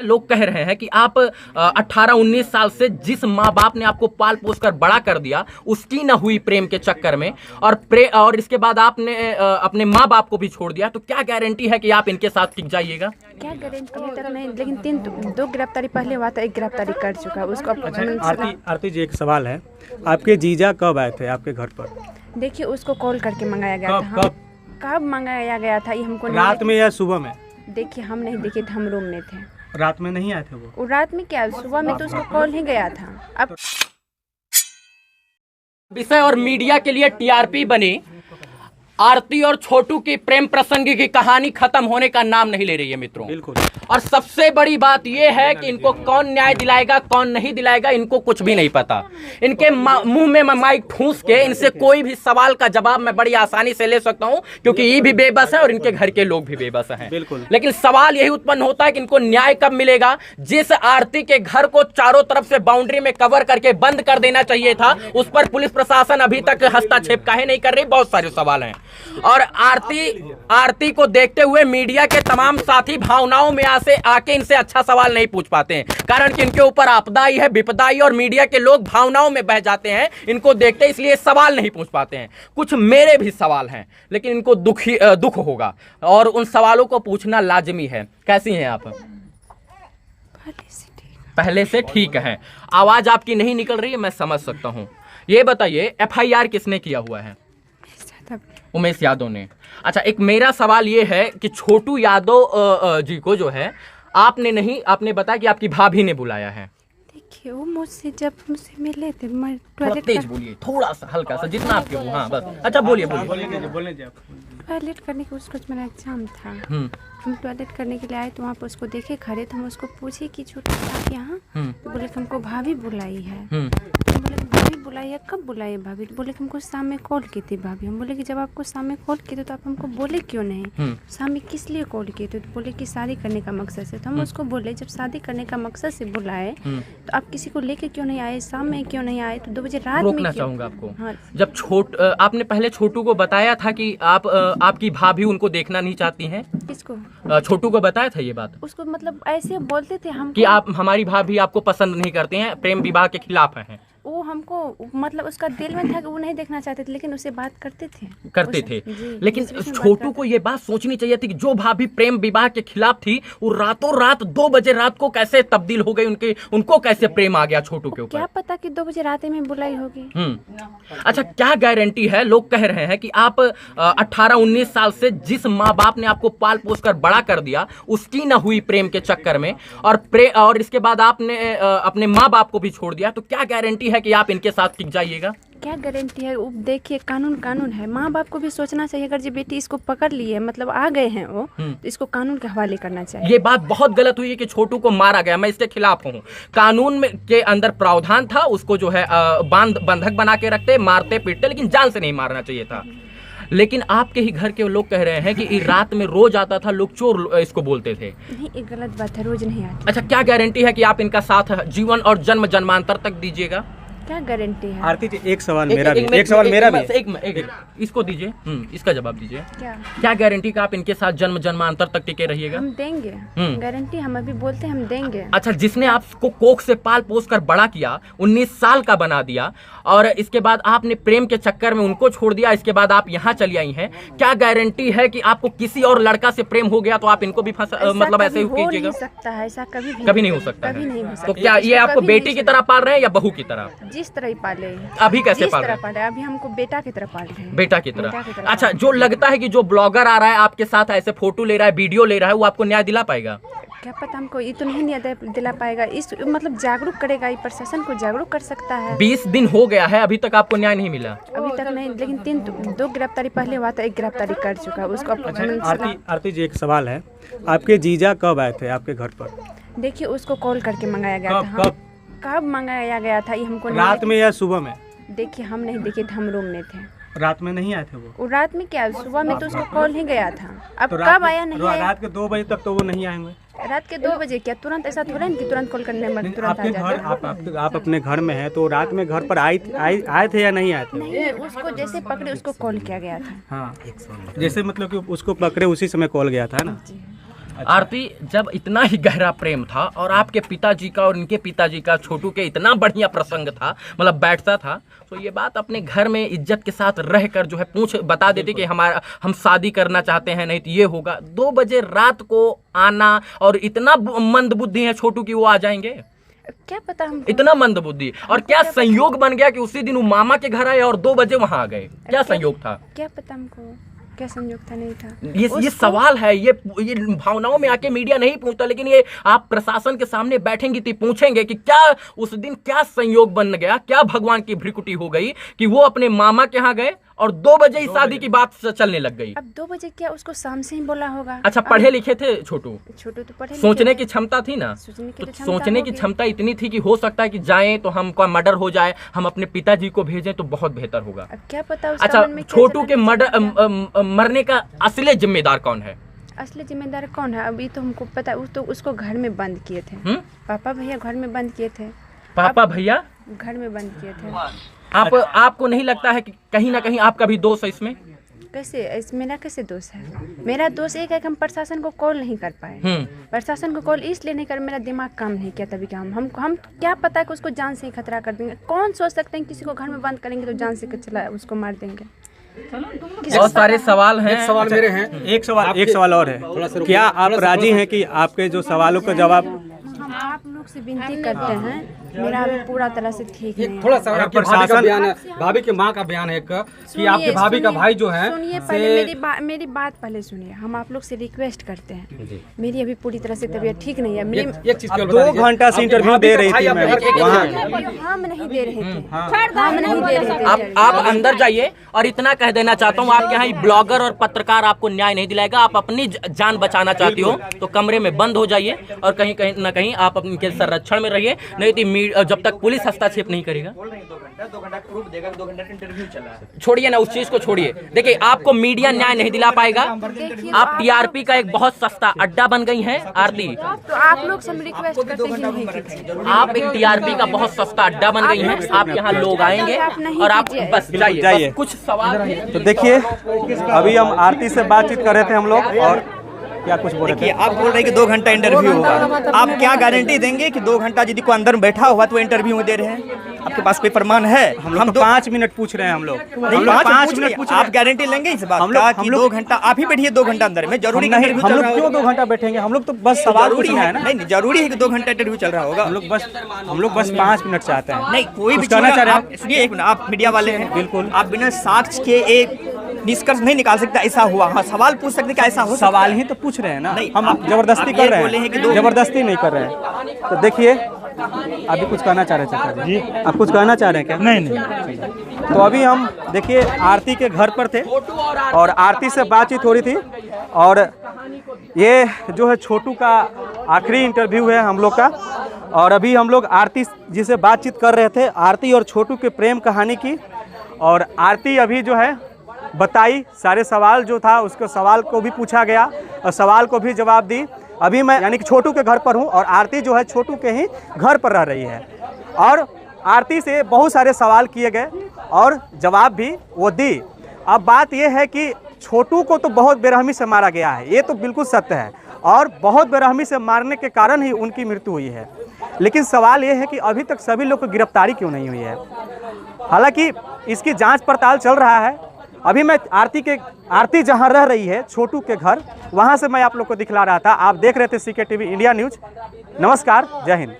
लोग कह रहे हैं कि आप 18-19 साल से जिस माँ बाप ने आपको पाल पोस कर बड़ा कर दिया उसकी न हुई प्रेम के चक्कर में और इसके बाद आपने अपने माँ बाप को भी छोड़ दिया, तो क्या गारंटी है कि आप इनके साथ टिक जाइएगा? क्या गारंटी अभी तक नहीं, लेकिन दो गिरफ्तारी पहले हुआ था, एक गिरफ्तारी कर चुका है उसको। आरती जी, एक सवाल है, आपके जीजा कब आए थे आपके घर पर? देखिए उसको कॉल करके मंगाया गया था। कब मंगाया गया था ये हमको रात में या सुबह में? देखिए हम नहीं देखे थे, हम रूम में थे। रात में नहीं आए थे वो रात में क्या, सुबह में तो उसको कॉल ही गया था। अब विषय और मीडिया के लिए टीआरपी बनी आरती और छोटू की प्रेम प्रसंग की कहानी खत्म होने का नाम नहीं ले रही है मित्रों। बिल्कुल। और सबसे बड़ी बात यह है कि इनको कौन न्याय दिलाएगा कौन नहीं दिलाएगा इनको कुछ भी नहीं पता। इनके मुंह में माइक ठूंस के इनसे कोई भी सवाल का जवाब मैं बड़ी आसानी से ले सकता हूं, क्योंकि ये भी बेबस है और इनके घर के लोग भी बेबस हैं। बिल्कुल। लेकिन सवाल यही उत्पन्न होता है कि इनको न्याय कब मिलेगा। जिस आरती के घर को चारों तरफ से बाउंड्री में कवर करके बंद कर देना चाहिए था, उस पर पुलिस प्रशासन अभी तक हस्तक्षेप काहे नहीं कर रही, बहुत सारे सवाल हैं। और आरती को देखते हुए मीडिया के तमाम साथी भावनाओं में आके इनसे अच्छा सवाल नहीं पूछ पाते हैं, कारण कि इनके ऊपर आपदाई है, विपदाई, और मीडिया के लोग भावनाओं में बह जाते हैं इनको देखते, इसलिए सवाल नहीं पूछ पाते हैं। कुछ मेरे भी सवाल हैं, लेकिन इनको दुख होगा और उन सवालों को पूछना लाजमी है। कैसी हैं आप? पहले से ठीक है। आवाज आपकी नहीं निकल रही है, मैं समझ सकता हूं। ये बताइए एफआईआर किसने किया हुआ है? उमेश यादव ने। अच्छा, एक मेरा सवाल ये है कि छोटू यादव जी को जो है आपने नहीं, आपने बताया कि आपकी भाभी ने बुलाया है। देखिए वो मुझसे जब मुझसे मिले थे, मैं थोड़ा तेज बोलिए, थोड़ा सा हल्का सा, जितना आपके हो। हाँ बस। अच्छा बोलिए। टॉयलेट करने के उसको मेरा एग्जाम था, हम टॉयलेट करने के लिए आए तो वहाँ पर उसको देखे खड़े थे। हम उसको पूछे कि छोटा आप यहाँ, तो बोले कि हमको भाभी बुलाई है। तो बोले भाभी बुलाई है, कब बुलाई है भाभी? तो बोले कि हमको शाम में कॉल की थी भाभी। हम बोले कि जब आपको शाम में कॉल किए थे तो आप हमको बोले क्यों नहीं? शाम में किस लिए कॉल किए थे? तो बोले कि शादी करने का मकसद से। तो हम उसको बोले जब शादी करने का मकसद से बुलाए तो आप किसी को लेके क्यों नहीं आए, शाम में क्यों नहीं आए, तो 2 बजे रात में? रोकना चाहूंगा आपको। हाँ। जब आपने पहले छोटू को बताया था कि आपकी भाभी उनको देखना नहीं चाहती हैं? किसको? छोटू को बताया था ये बात? उसको मतलब ऐसे बोलते थे हम कि आप, हमारी भाभी आपको पसंद नहीं करते हैं, प्रेम विवाह के खिलाफ हैं। वो हमको मतलब उसका दिल में था कि वो नहीं देखना चाहते थे, लेकिन उससे बात करते थे। लेकिन छोटू को ये बात सोचनी चाहिए थी कि जो भाभी प्रेम विवाह के खिलाफ थी वो रातों रात 2 बजे रात को कैसे तब्दील हो गई, उनको कैसे प्रेम आ गया छोटू के ऊपर? क्या पता कि 2 बजे रात में बुलाई होगी। अच्छा, क्या गारंटी है? लोग कह रहे हैं कि आप 18-19 साल से जिस माँ बाप ने आपको पाल पोस कर बड़ा कर दिया उसकी न हुई प्रेम के चक्कर में और इसके बाद आपने अपने माँ बाप को भी छोड़ दिया, तो क्या गारंटी है कि आप इनके साथ टिक जाइएगा? क्या गारंटी है? देखिए कानून है। माँ बाप को भी सोचना चाहिए, अगर जो बेटी इसको पकड़ ली है, मतलब आ गए हैं वो, तो इसको कानून के हवाले करना चाहिए। ये बात बहुत गलत हुई है कि छोटू को मारा गया, मैं इसके खिलाफ हूँ। कानून में के अंदर प्रावधान था, उसको जो है बंधक बना के रखते, मारते पीटते, लेकिन जान से नहीं मारना चाहिए था। लेकिन आपके ही घर के लोग कह रहे हैं कि रात में रोज आता था, लोग चोर इसको बोलते थे। नहीं, एक गलत बात है, रोज नहीं आता। अच्छा, क्या गारंटी है कि आप इनका साथ जीवन और जन्म जन्मांतर तक दीजिएगा? क्या गारंटी है? आरती जी, एक सवाल मेरा भी है। इसको दीजिए, इसका जवाब दीजिए। क्या गारंटी का आप इनके साथ जन्म जन्मांतर तक टिके रहिएगा? हम देंगे गारंटी, हम अभी बोलते हैं हम देंगे। अच्छा, जिसने आपको कोख से पाल पोस कर बड़ा किया, 19 साल का बना दिया, और इसके बाद आपने प्रेम के चक्कर में उनको छोड़ दिया, इसके बाद आप यहाँ चली आई हैं, क्या गारंटी है कि आपको किसी और लड़का से प्रेम हो गया तो आप इनको भी मतलब ऐसे कीजिएगा? ऐसा कभी नहीं हो सकता। तो क्या ये आपको बेटी की तरह पाल रहे हैं या बहू की तरह? जिस तरह ही पाले। अभी कैसे पाल रहे हैं? अभी हमको बेटा की तरह पाल रहे हैं। बेटा की तरह। अच्छा, जो लगता है कि जो ब्लॉगर आ रहा है आपके साथ ऐसे फोटो ले रहा है, वीडियो ले रहा है, वो आपको न्याय दिला पाएगा? क्या पता, हमको ये तो नहीं न्याय दिला पाएगा। इस मतलब जागरूक करेगा, ये प्रशासन को जागरूक कर सकता है। 20 दिन हो गया है, अभी तक आपको न्याय नहीं मिला? अभी तक नहीं, लेकिन 2 गिरफ्तारी पहले हुआ था, एक गिरफ्तारी कर चुका है उसको। आरती जी, एक सवाल है, आपके जीजा कब आए थे आपके घर पर? देखिए उसको कॉल करके मंगाया गया था। कब मंगाया गया था ये हमको? रात में या सुबह में? देखिए हम नहीं देखे थे, हम रूम में थे। रात में नहीं आए थे वो? रात में क्या, सुबह में तो उसको कॉल ही गया था। अब तो कब आया नहीं आया? रात के 2 बजे तक तो वो नहीं आएंगे। रात के 2 बजे क्या तुरंत ऐसा थोड़ा है कि तुरंत कॉल करने में तुरंत आ जाते? आप अपने घर में हैं तो रात में घर पर आए थे या नहीं आए थे? नहीं, उसको जैसे पकड़े उसको कॉल किया गया था। हाँ, जैसे मतलब कि उसको पकड़े उसी समय कॉल गया था ना? आरती, जब इतना ही गहरा प्रेम था और आपके पिताजी का और इनके पिताजी का छोटू के इतना बढ़िया प्रसंग था, मतलब बैठता था, तो ये बात अपने घर में इज्जत के साथ रहकर जो है बता देती कि हम शादी करना चाहते हैं, नहीं तो ये होगा। 2 बजे रात को आना, और इतना मंद बुद्धि है छोटू की वो आ जाएंगे? क्या पता हमको, इतना मंद बुद्धि। और क्या संयोग बन गया कि उसी दिन वो मामा के घर आए और 2 बजे वहां आ गए? क्या संयोग था? क्या पता हमको क्या संयोग था, नहीं था। ये सवाल है, ये भावनाओं में आके मीडिया नहीं पूछता, लेकिन ये आप प्रशासन के सामने बैठेंगी तो पूछेंगे कि क्या उस दिन क्या संयोग बन गया, क्या भगवान की भ्रिकुटी हो गई कि वो अपने मामा के यहाँ गए और 2 बजे ही शादी की बात चलने लग गई। अब 2 बजे क्या उसको शाम से ही बोला होगा? अच्छा, पढ़े लिखे थे छोटू? छोटू तो पढ़े, सोचने की क्षमता थी ना, सोचने की क्षमता इतनी थी कि हो सकता है कि जाएं तो हमका मर्डर हो जाए, हम अपने पिताजी को भेजें तो बहुत बेहतर होगा। अब क्या पता। अच्छा, छोटू के मरने का असली जिम्मेदार कौन है? असली जिम्मेदार कौन है अभी तो हमको पता। तो उसको घर में बंद किए थे। पापा भैया घर में बंद किए थे। पापा भैया घर में बंद किए थे। आपको नहीं लगता है कि कहीं ना कहीं आपका भी दोष है इसमें? कैसे? मेरा कैसे दोष है? मेरा दोष एक है कि हम प्रशासन को कॉल नहीं कर पाए। प्रशासन को कॉल इसलिए नहीं कर, मेरा दिमाग काम नहीं किया तभी। क्या हम क्या पता है कि उसको जान से ही खतरा कर देंगे? कौन सोच सकते हैं किसी को घर में बंद करेंगे तो जान से चला उसको मार देंगे? बहुत सारे सवाल हैं। सवाल मेरे हैं। एक सवाल और है, क्या आप राजी हैं कि आपके जो सवालों का जवाब? हम आप लोग से विनती करते हैं, मेरा अभी पूरा तरह से ठीक नहीं है। थोड़ा सा आपके भाभी का बयान है, भाभी की माँ का बयान है कि आपके भाभी का भाई जो है। सुनिए पहले मेरी बात पहले सुनिए। हम आप लोग से रिक्वेस्ट करते हैं, मेरी अभी पूरी तरह से तबीयत ठीक नहीं है। एक चीज 2 घंटा से इंटरव्यू दे रही थी मैं वहाँ। हम नहीं दे रहे थे, हम नहीं दे रहे थे। आप अंदर जाइए, और इतना कह देना चाहता हूँ, आपके यहाँ ब्लॉगर और पत्रकार आपको न्याय नहीं दिलाएगा। आप अपनी जान बचाना चाहती हो तो कमरे में बंद हो जाइए और कहीं ना कहीं आप उनके संरक्षण में रहिए, नहीं तो जब तक पुलिस हस्तक्षेप नहीं करेगा। 2 घंटा प्रूफ देगा, 2 घंटा इंटरव्यू चला है। छोड़िए ना उस चीज को, छोड़िए। देखिए, आपको मीडिया न्याय नहीं दिला पाएगा। आप टीआरपी का एक बहुत सस्ता अड्डा बन गई हैं आरती। तो आप लोग से हम रिक्वेस्ट करते हैं कि नहीं कीजिए। आप एक टीआरपी का बहुत सस्ता अड्डा बन गई हैं। आप यहाँ लोग आएंगे और आप बस जाइए। कुछ सवाल थे तो देखिए, अभी हम आरती से बातचीत कर रहे थे हम लोग, और क्या कुछ बोल रहे थे? आप बोल रहे हैं कि 2 घंटा इंटरव्यू होगा। आप क्या गारंटी देंगे कि 2 घंटा यदि कोई अंदर बैठा हुआ तो इंटरव्यू दे रहे हैं? आपके पास कोई प्रमाण है? हम 5 मिनट पूछ रहे हैं। हम लोग 5 मिनट पूछ रहे हैं। आप गारंटी लेंगे इस बात का कि 2 घंटा आप ही बैठिए? 2 घंटा अंदर में जरूरी नहीं? हम लोग क्यों 2 घंटा बैठेंगे? हम लोग तो बस सवाल पूछना है ना। नहीं, जरूरी है कि 2 घंटा इंटरव्यू चल रहा होगा। हम लोग बस 5 मिनट चाहते हैं। नहीं, कोई भी कहना चाह रहे हैं? सुनिए, एक मिनट, आप मीडिया वाले हैं, बिल्कुल। आप बिना साक्ष्य के एक निष्कर्ष नहीं निकाल सकते ऐसा हुआ। हाँ, सवाल पूछ सकते कि ऐसा हो। सवाल ही तो पूछ रहे हैं ना। नहीं, हम जबरदस्ती कर रहे हैं, जबरदस्ती नहीं कर रहे हैं। तो देखिए, अभी कुछ कहना चाह रहे हैं चाचा जी? आप कुछ कहना चाह रहे हैं क्या? नहीं। तो अभी हम देखिए आरती के घर पर थे और आरती से बातचीत हो रही थी, और ये जो है छोटू का आखिरी इंटरव्यू है हम लोग का। और अभी हम लोग आरती जी से बातचीत कर रहे थे, आरती और छोटू के प्रेम कहानी की। और आरती अभी जो है बताई, सारे सवाल जो था उसको सवाल को भी पूछा गया और सवाल को भी जवाब दी। अभी मैं यानी कि छोटू के घर पर हूँ और आरती जो है छोटू के ही घर पर रह रही है, और आरती से बहुत सारे सवाल किए गए और जवाब भी वो दी। अब बात यह है कि छोटू को तो बहुत बेरहमी से मारा गया है, ये तो बिल्कुल सत्य है, और बहुत बेरहमी से मारने के कारण ही उनकी मृत्यु हुई है। लेकिन सवाल ये है कि अभी तक सभी लोग को गिरफ्तारी क्यों नहीं हुई है? हालांकि इसकी जांच पड़ताल चल रहा है। अभी मैं आरती जहां रह रही है छोटू के घर, वहां से मैं आप लोग को दिखला रहा था। आप देख रहे थे CK TV इंडिया न्यूज। नमस्कार, जय हिंद।